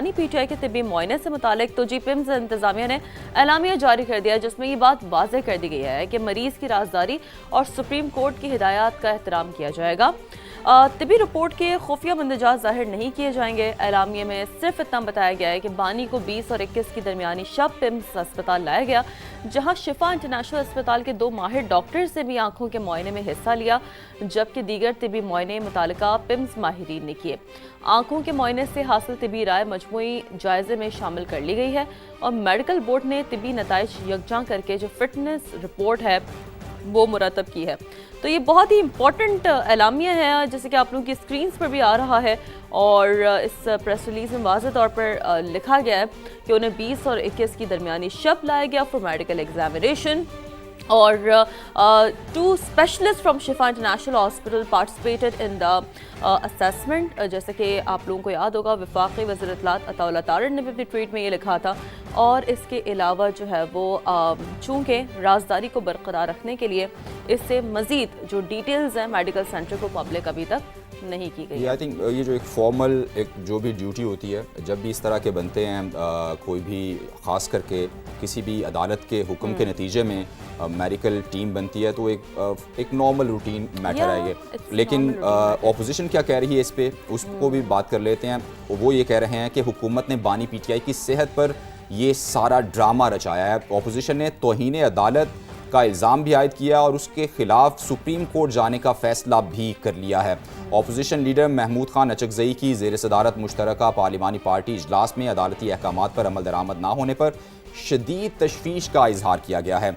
PTI के तिब्बी मुआयने से मुतालिक तो पिम्स इंतजामिया ने एलामिया जारी कर दिया, जिसमें ये बात वाज़ेह कर दी गई है कि मरीज की राजदारी और सुप्रीम कोर्ट की हिदायत का एहतराम किया जाएगा। तिब्बी रिपोर्ट के खुफिया मंदजात जाहिर नहीं किए जाएंगे। एलामिया में सिर्फ इतना बताया गया है कि बानी को 20 और 21 की दरमियानी शब पिम्स अस्पताल लाया गया, जहां शिफा इंटरनेशनल अस्पताल के 2 माहिर डॉक्टर से भी आंखों के मुआयने में हिस्सा लिया, जबकि दीगर तिब्बी मुआयने मुतालिका पिम्स माहिरीन ने किए। आंखों के मुआयने से हासिल तिब्बी राय मजमूई जायजे में शामिल कर ली गई है और मेडिकल बोर्ड ने तिब्बी नताइज यकजा करके जो फिटनेस रिपोर्ट है वो मुरतब की है। तो ये बहुत ही इंपॉर्टेंट एलामिया है, जैसे कि आप लोगों की स्क्रीन्स पर भी आ रहा है। और इस प्रेस रिलीज में वाज़ेह तौर पर लिखा गया है कि उन्हें 20 और 21 की दरमियानी शब लाया गया फॉर मेडिकल एग्जामिनेशन। और 2 specialist from Shifa international hospital participated in the assessment. जैसे कि आप लोगों को याद होगा, वफाकी वज़ीर इत्तलात अताउल्लाह तारिक ने भी अपनी ट्वीट में ये लिखा था। और इसके अलावा जो है वो चूँकि राजदारी को बरकरार रखने के लिए इससे मज़ीद जो डिटेल्स हैं मेडिकल सेंटर को पब्लिक अभी तक नहीं की गई। आई थिंक ये जो एक फॉर्मल एक जो भी ड्यूटी होती है, जब भी इस तरह के बनते हैं कोई भी ख़ास करके किसी भी अदालत के हुक्म के नतीजे में मेडिकल टीम बनती है, तो एक नॉर्मल रूटीन मैटर है ये। लेकिन ऑपोजिशन क्या कह रही है इस पे, उसको भी बात कर लेते हैं। वो ये कह रहे हैं कि हुकूमत ने बानी पीटीआई की सेहत पर ये सारा ड्रामा रचाया है। ऑपोजिशन ने तौहीन अदालत का इल्ज़ाम भी आयद किया और उसके खिलाफ सुप्रीम कोर्ट जाने का फैसला भी कर लिया है। ऑपोजिशन लीडर महमूद खान अचकज़ई की ज़ेर सदारत मुश्तरका पार्लिमानी पार्टी इजलास में अदालती अहकामात पर अमल दरामद ना होने पर शदीद तशवीश का इजहार किया गया है।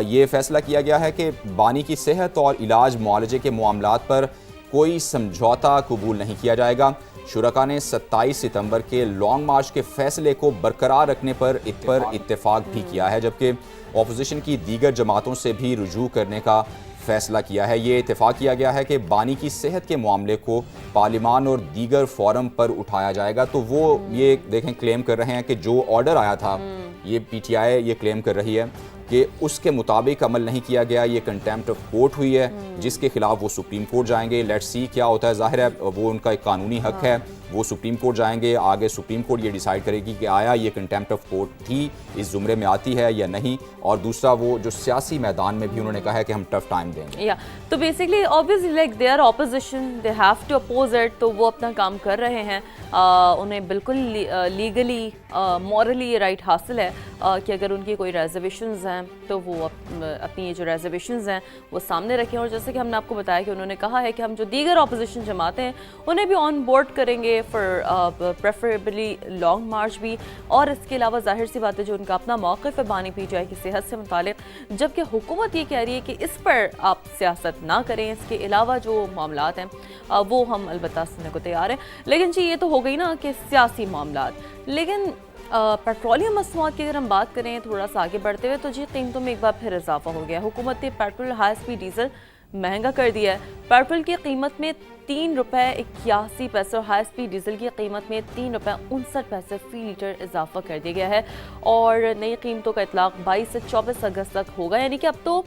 ये फैसला किया गया है कि बानी की सेहत और इलाज मुआलजे के मामलात पर कोई समझौता कबूल नहीं किया जाएगा। शुरका ने 27 सितंबर के लॉन्ग मार्च के फैसले को बरकरार रखने पर इत्तेफाक भी किया है, जबकि ऑपोजिशन की दीगर जमातों से भी रुजू करने का फैसला किया है। ये इत्तेफाक किया गया है कि बानी की सेहत के मामले को पार्लिमान और दीगर फोरम पर उठाया जाएगा। तो वो ये देखें क्लेम कर रहे हैं कि जो ऑर्डर आया था, ये पीटीआई ये क्लेम कर रही है कि उसके मुताबिक अमल नहीं किया गया। ये कंटेम्प्ट ऑफ कोर्ट हुई है, जिसके खिलाफ वो सुप्रीम कोर्ट जाएंगे। लेट्स सी क्या होता है। जाहिर है वो उनका एक कानूनी हक है, वो सुप्रीम कोर्ट जाएंगे। आगे सुप्रीम कोर्ट ये डिसाइड करेगी कि आया ये कंटेम्प्ट ऑफ कोर्ट थी, इस जुमरे में आती है या नहीं। और दूसरा वो जो सियासी मैदान में भी उन्होंने कहा है कि हम टफ टाइम देंगे। तो basically obviously like they are opposition, they have to oppose it, तो वो अपना काम कर रहे हैं। उन्हें बिल्कुल लीगली मॉरली ये राइट हासिल है कि अगर उनकी कोई रेजर्वेशंस हैं तो वो अपनी ये जो रेजर्वेशंस हैं वो सामने रखें। और जैसे कि हमने आपको बताया कि उन्होंने कहा है कि हम जो दीगर ऑपोजिशन जमातें हैं उन्हें भी ऑन बोर्ड करेंगे फॉर प्रेफरेबली लॉन्ग मार्च भी। और इसके अलावा जाहिर सी बात है जो उनका अपना मौक़िफ़ है बानी पीटीआई की सेहत से मुतालिक, जबकि हुकूमत ये कह रही है कि इस पर आप सियासत ना करें, इसके अलावा जो मामलात हैं वो हम अलबत्ता सुनने को तैयार हैं। लेकिन जी ये तो हो गई ना कि सियासी मामलात। लेकिन पेट्रोलियम मसनूआत की अगर हम बात करें थोड़ा सा आगे बढ़ते हुए, तो जी कीमतों में एक बार फिर इजाफा हो गया। हुकूमत ने पेट्रोल हाई स्पीड डीजल महंगा कर दिया है। पेट्रोल की कीमत में 3 रुपये 81 पैसे और हाई स्पीड डीजल की कीमत में 3 रुपये 59 पैसे फ़ी लीटर इजाफा कर दिया गया है। और नई कीमतों का इतलाक 22 से 24 अगस्त तक होगा, यानी कि अब तो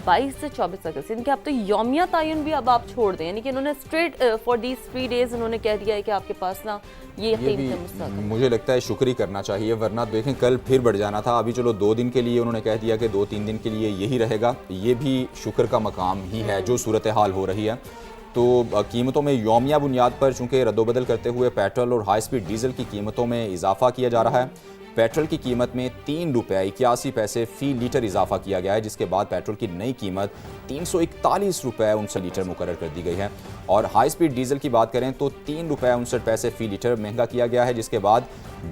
22 से 24 अगस्त, यानी कि अब तो यौमिया तयन भी अब आप छोड़ दें, यानी कि उन्होंने स्ट्रेट फॉर दीज 3 डेज़ उन्होंने कह दिया है कि आपके पास ना ये कीमतें। मुझे लगता है शुक्र ही करना चाहिए, वरना देखें कल फिर बढ़ जाना था। अभी चलो 2 दिन के लिए उन्होंने कह दिया कि 2-3 दिन के लिए यही रहेगा, ये भी शुक्र का मकाम ही है जो सूरत हाल हो रही है। तो कीमतों में यौमिया बुनियाद पर चूँकि रद्दोबदल करते हुए पेट्रोल और हाई स्पीड डीजल की कीमतों में इजाफा किया जा रहा है। पेट्रोल की कीमत में 3 रुपये 81 पैसे फ़ी लीटर इजाफा किया गया है, जिसके बाद पेट्रोल की नई कीमत 341 रुपये 59 लीटर मुकर्रर कर दी गई है। और हाई स्पीड डीजल की बात करें तो 3 रुपये 59 पैसे फ़ी लीटर महंगा किया गया है, जिसके बाद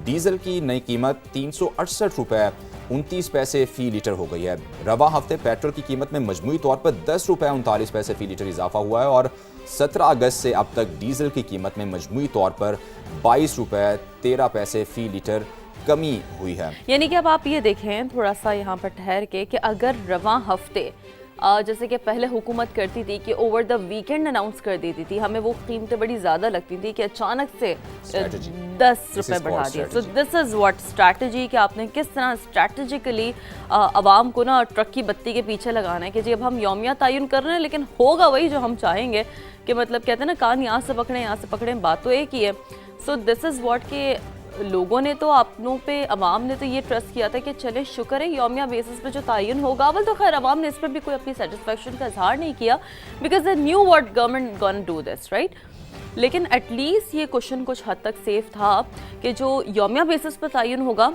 डीजल की नई कीमत 368 रुपये 29 पैसे फ़ी लीटर हो गई है। रवा हफ्ते पेट्रोल की कीमत में मजमूई तौर पर 10 रुपये 39 पैसे फ़ी लीटर इजाफा हुआ है और 17 अगस्त से अब तक डीजल की कीमत में मजमूई तौर पर 22 रुपये 13 पैसे फ़ी लीटर कमी हुई है। यानी कि अब आप ये देखें थोड़ा सा यहाँ पर ठहर के कि अगर रवा हफ्ते जैसे कि पहले हुकूमत करती थी कि ओवर द वीकेंड अनाउंस कर देती थी, हमें वो कीमतें बड़ी ज़्यादा लगती थी कि अचानक से 10 रुपये बढ़ा दिए। So this is what strategy, कि आपने किस तरह स्ट्रैटेजिकली आवाम को ना ट्रक की बत्ती के पीछे लगाना है कि जी अब हम यौमिया तयन कर रहे हैं, लेकिन होगा वही जो हम चाहेंगे। कि मतलब कहते हैं ना कान यहाँ से पकड़ें यहाँ से पकड़ें, बात तो एक ही है। सो दिस इज़ व्हाट के लोगों ने तो अपनों पे, अवाम ने तो ये ट्रस्ट किया था कि चले शुक्र है यौमिया बेसिस पे जो तयन होगा। अवल तो खैर अवाम ने इस पर भी कोई अपनी सेटिस्फेक्शन का इजहार नहीं किया, because they knew what government gonna do this, right. लेकिन एटलीस्ट ये क्वेश्चन कुछ हद तक सेफ था कि जो यौमिया बेसिस पर तयन होगा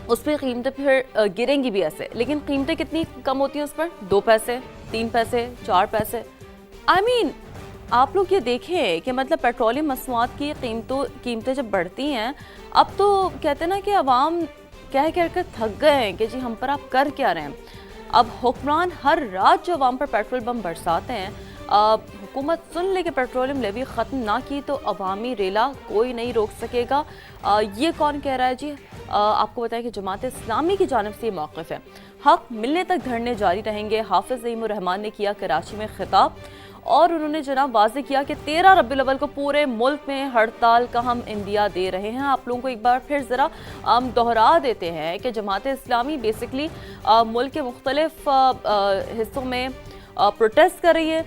उस पर कीमतें फिर गिरेंगी भी ऐसे, लेकिन कीमतें कितनी कम होती हैं उस पर, 2 पैसे, 3 पैसे, 4 पैसे। आई मीन आप लोग ये देखें कि मतलब पेट्रोलियम मसनूआत की कीमतें जब बढ़ती हैं, अब तो कहते हैं ना कि अवाम कह कर थक गए हैं कि जी हम पर आप कर क्या रहे हैं। अब हुक्मरान हर रात जो अवाम पर पेट्रोल बम बरसाते हैं, हुकूमत सुन ले कि पेट्रोलियम लेवी ख़त्म ना की तो अवामी रेला कोई नहीं रोक सकेगा। ये कौन कह रहा है जी? आपको बताएं कि जमात इस्लामी की जानिब से ये मौक़िफ़ है, हक़ मिलने तक धरने जारी रहेंगे। हाफिज़ ज़हीमुर रहमान ने किया कराची में खिताब और उन्होंने जनाब वाज़ेह किया कि 13 रबीउल अव्वल को पूरे मुल्क में हड़ताल का हम इंदिया दे रहे हैं। आप लोगों को एक बार फिर ज़रा दोहरा देते हैं कि जमात इस्लामी बेसिकली मुल्क के मुख्तलिफ हिस्सों में प्रोटेस्ट कर रही है,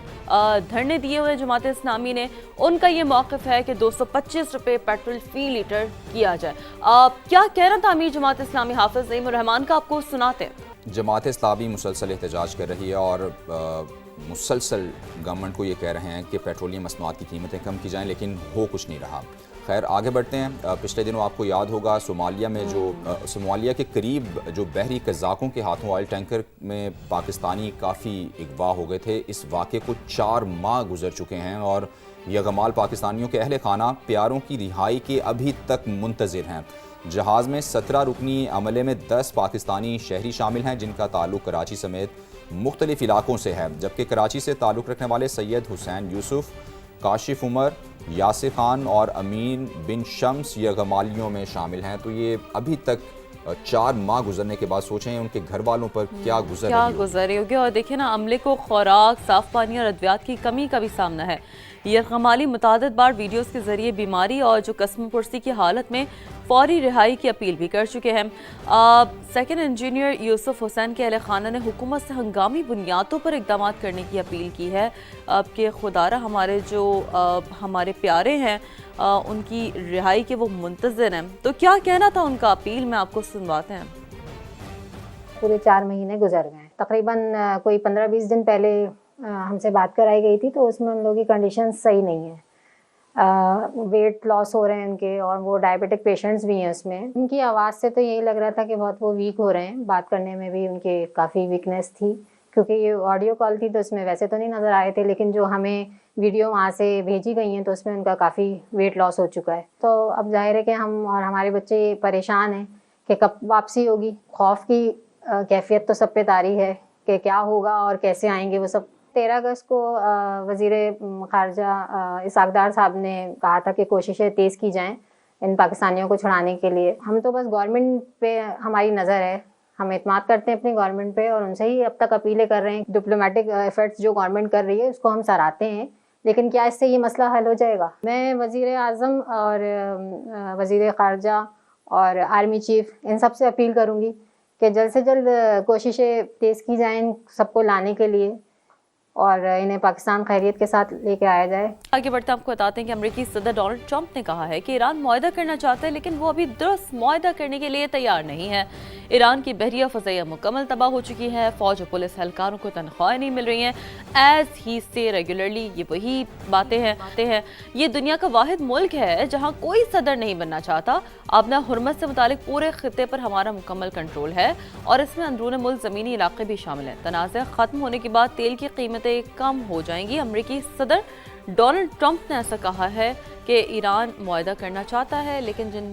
धरने दिए हुए जमात इस्लामी ने। उनका ये मौक़िफ़ है कि 225 रुपये पेट्रोल फ़ी लीटर किया जाए। क्या कहना था अमीर जमात इस्लामी हाफिज़ ज़हीमुर रहमान का, आपको सुनाते हैं। जमात इस्लामी मुसलसल एहतजाज कर रही है और मुसलसल गवर्नमेंट को ये कह रहे हैं कि पेट्रोलियम मसनूआत की कीमतें कम की जाएं, लेकिन हो कुछ नहीं रहा। खैर आगे बढ़ते हैं। पिछले दिनों आपको याद होगा सोमालिया में सोमालिया के करीब जो बहरी कज़ाकों के हाथों ऑयल टैंकर में पाकिस्तानी काफ़ी अगवा हो गए थे। इस वाक़े को 4 माह गुजर चुके हैं और यगमाल पाकिस्तानियों के अहले खाना प्यारों की रिहाई के अभी तक मुंतज़िर हैं। जहाज़ में 17 रुकनी अमले में 10 पाकिस्तानी शहरी शामिल हैं, जिनका ताल्लुक़ कराची समेत मुख्तलिफ इलाकों से है, जबकि कराची से ताल्लुक़ रखने वाले सैयद हुसैन यूसुफ, काशिफ उमर, यासिर खान और अमीन बिन शम्स यगमालियों में शामिल हैं। तो ये अभी तक 4 माह गुजरने के बाद सोचें उनके घर वालों पर क्या गुजर रही होगी। और देखिए ना, अमले को खुराक, साफ पानी और अद्वियात की कमी का भी सामना है। यगमाली मुतादिद बार वीडियोज़ के ज़रिए बीमारी और जो कसम पुरसी की हालत में फौरी रिहाई की अपील भी कर चुके हैं। सेकंड इंजीनियर यूसुफ हुसैन के अहले खाना ने हुकूमत से हंगामी बुनियादों पर इक़दाम करने की अपील की है कि खुदारा हमारे जो हमारे प्यारे हैं उनकी रिहाई के वो मुंतज़िर हैं। तो क्या कहना था उनका, अपील में आपको सुनवाते हैं। पूरे 4 महीने गुजर गए, तकरीबन कोई 15-20 दिन पहले हमसे बात कराई गई थी, तो उसमें उन लोगों की कंडीशन सही नहीं है। वेट लॉस हो रहे हैं उनके, और वो डायबिटिक पेशेंट्स भी हैं उसमें। उनकी आवाज़ से तो यही लग रहा था कि बहुत वो वीक हो रहे हैं, बात करने में भी उनके काफ़ी वीकनेस थी, क्योंकि ये ऑडियो कॉल थी तो उसमें वैसे तो नहीं नज़र आए थे, लेकिन जो हमें वीडियो वहाँ से भेजी गई हैं तो उसमें उनका काफ़ी वेट लॉस हो चुका है। तो अब जाहिर है कि हम और हमारे बच्चे परेशान हैं कि कब वापसी होगी। खौफ की कैफियत तो सब पे तारी है कि क्या होगा और कैसे आएंगे वो सब। 13 अगस्त को वज़ीर ख़ारजा इसहाक़ डार साहब ने कहा था कि कोशिशें तेज़ की जाएं इन पाकिस्तानियों को छुड़ाने के लिए। हम तो बस गवर्नमेंट पे हमारी नज़र है, हम एतमाद करते हैं अपनी गवर्नमेंट पे और उनसे ही अब तक अपीलें कर रहे हैं। डिप्लोमेटिक एफर्ट्स जो गवर्नमेंट कर रही है उसको हम सराहते हैं, लेकिन क्या इससे ये मसला हल हो जाएगा? मैं वज़ीर आज़म और वज़ीर ख़ारजा और आर्मी चीफ़ इन सब से अपील करूँगी कि जल्द से जल्द कोशिशें तेज़ की जाएँ इन सबको लाने के लिए और इन्हें पाकिस्तान खैरियत के साथ लेके आया जाए। आगे बढ़ते आपको बताते हैं कि अमेरिकी सदर डोनाल्ड ट्रंप ने कहा है कि ईरान मुआहदा करना चाहता है, लेकिन वो अभी दुरुस्त मुआहदा करने के लिए तैयार नहीं है। ईरान की बहरिया फ़ज़ाइया मुकम्मल तबाह हो चुकी है, फ़ौज और पुलिस एहलकारों को तनख्वाहें नहीं मिल रही हैं। एज ही से रेगुलरली ये वही बातें हैं। ये दुनिया का वाहिद मुल्क है जहाँ कोई सदर नहीं बनना चाहता। आबना हुर्मत से मुतालिक पूरे खित्ते पर हमारा मुकम्मल कंट्रोल है और इसमें अंदरून मुल्क ज़मीनी इलाके भी शामिल हैं। तनाज़ा ख़त्म होने के बाद तेल की कीमतें कम हो जाएंगी। अमेरिकी सदर डोनाल्ड ट्रंप ने ऐसा कहा है कि ईरान मुआहदा करना चाहता है, लेकिन जिन